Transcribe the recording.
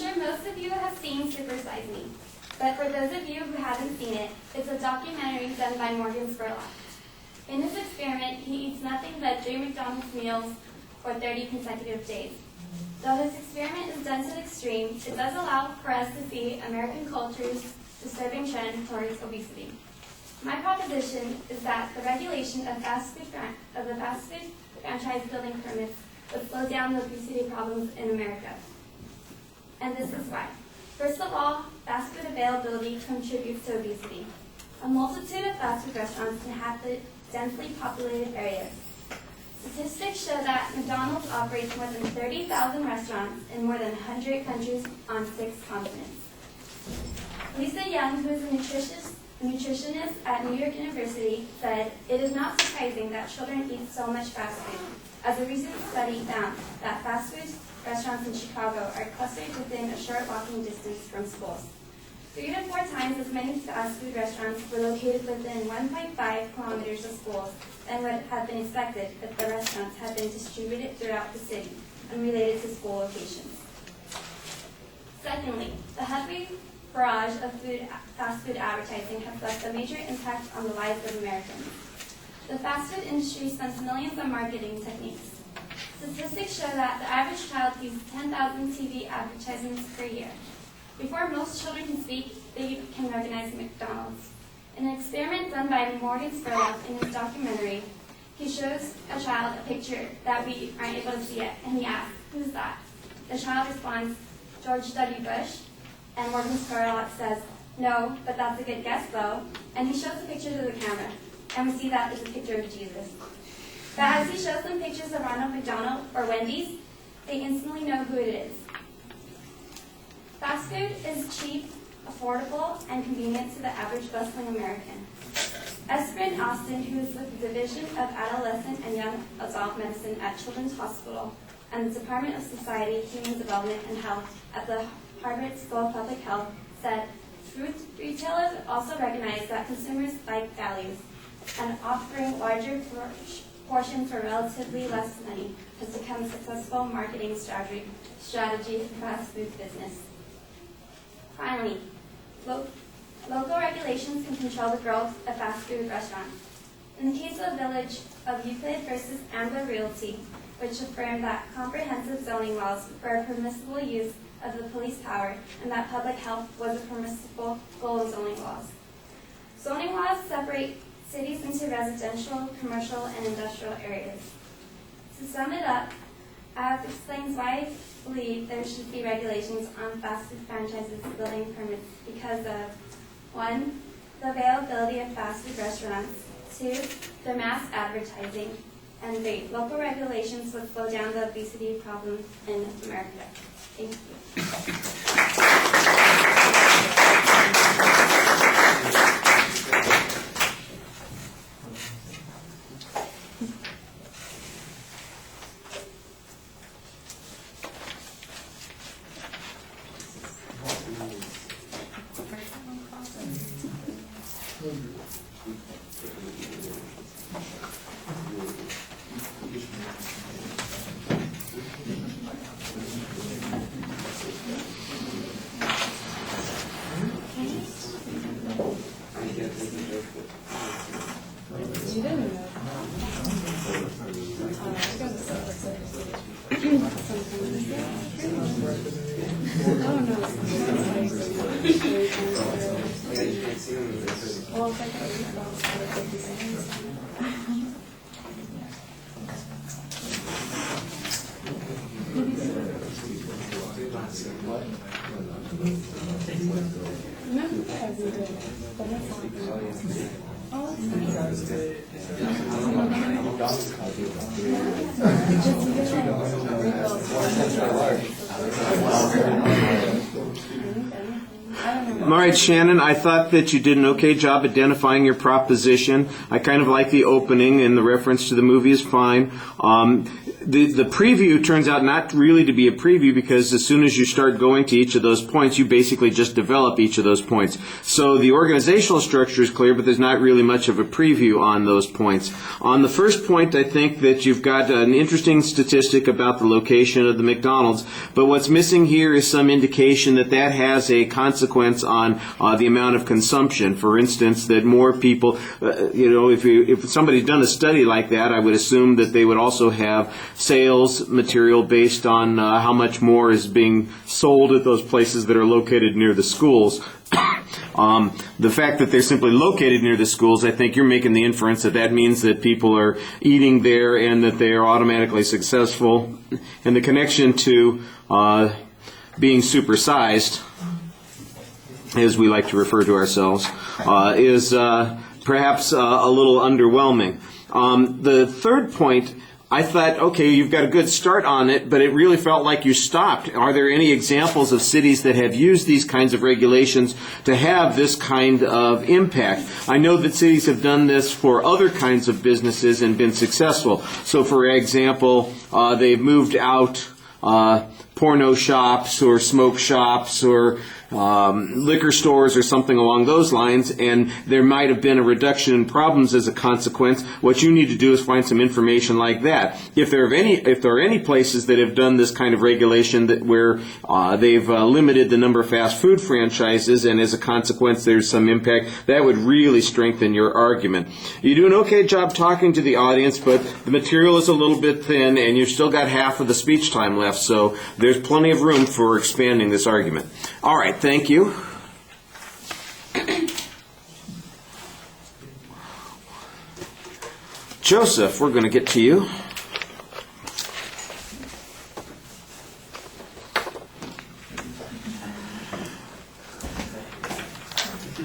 sure most of you have seen Super Size Me, but for those of you who haven't seen it, it's a documentary done by Morgan Spurlock. In this experiment, he eats nothing but 3 McDonald's meals for 30 consecutive days. Though this experiment is done to the extreme, it does allow for us to see American culture's disturbing trend towards obesity. My proposition is that the regulation of the fast food franchise building permits would slow down the obesity problems in America. And this is why. First of all, fast food availability contributes to obesity. A multitude of fast food restaurants inhabit densely populated areas. Statistics show that McDonald's operates more than 30,000 restaurants in more than 100 countries on 6 continents. Lisa Young, who is a nutritionist at New York University, said, "It is not surprising that children eat so much fast food, as a recent study found that fast food restaurants in Chicago are clustered within a short walking distance from schools. 3 to 4 times as many fast food restaurants were located within 1.5 kilometers of schools than would have been expected if the restaurants had been distributed throughout the city, unrelated to school locations." Secondly, the heavy barrage of fast food advertising has left a major impact on the lives of Americans. The fast food industry spends millions on marketing techniques. Statistics show that the average child sees 10,000 TV advertisements per year. Before most children can speak, they can recognize McDonald's. In an experiment done by Morgan Spurlock in his documentary, he shows a child a picture that we aren't able to see it, and he asks, "Who's that?" The child responds, "George W. Bush." And Morgan Spurlock says, "No, but that's a good guess, though." And he shows the picture to the camera, and we see that it's a picture of Jesus. But as he shows them pictures of Ronald McDonald or Wendy's, they instantly know who it is. Fast food is cheap, affordable, and convenient to the average bustling American. Esprin Austin, who is with the Division of Adolescent and Young Adult Medicine at Children's Hospital and the Department of Society, Human Development, and Health at the Harvard School of Public Health, said, "Food retailers also recognize that consumers like values, and offering larger portions for relatively less money has become a successful marketing strategy for fast food business." Finally, local regulations can control the growth of fast food restaurants. In the case of the Village of Euclid versus Ambler Realty, which affirmed that comprehensive zoning laws were a permissible use of the police power and that public health was a permissible goal of zoning laws. Zoning laws separate cities into residential, commercial, and industrial areas. To sum it up, Alex explains why I believe there should be regulations on fast food franchises building permits because of 1, the availability of fast food restaurants, 2, the mass advertising, and 3, local regulations would slow down the obesity problem in America. Thank you. All right, Shannon, I thought that you did an okay job identifying your proposition. I kind of like the opening, and the reference to the movie is fine. the preview turns out not really to be a preview, because as soon as you start going to each of those points, you basically just develop each of those points. So the organizational structure is clear, but there's not really much of a preview on those points. On the first point, I think that you've got an interesting statistic about the location of the McDonald's, but what's missing here is some indication that that has a consequence on the amount of consumption. For instance, that more people, if somebody's done a study like that, I would assume that they would also have sales material based on how much more is being sold at those places that are located near the schools. The fact that they're simply located near the schools, I think you're making the inference that that means that people are eating there and that they are automatically successful. And the connection to being supersized, as we like to refer to ourselves, is perhaps a little underwhelming. The third point, I thought, okay, you've got a good start on it, but it really felt like you stopped. Are there any examples of cities that have used these kinds of regulations to have this kind of impact? I know that cities have done this for other kinds of businesses and been successful. So, for example, they've moved out porno shops or smoke shops or liquor stores or something along those lines, and there might have been a reduction in problems as a consequence. What you need to do is find some information like that. If there are any places that have done this kind of regulation where they've limited the number of fast food franchises, and as a consequence there's some impact, that would really strengthen your argument. You do an okay job talking to the audience, but the material is a little bit thin, and you've still got half of the speech time left, so there's plenty of room for expanding this argument. All right. Thank you. Joseph, we're going to get to you.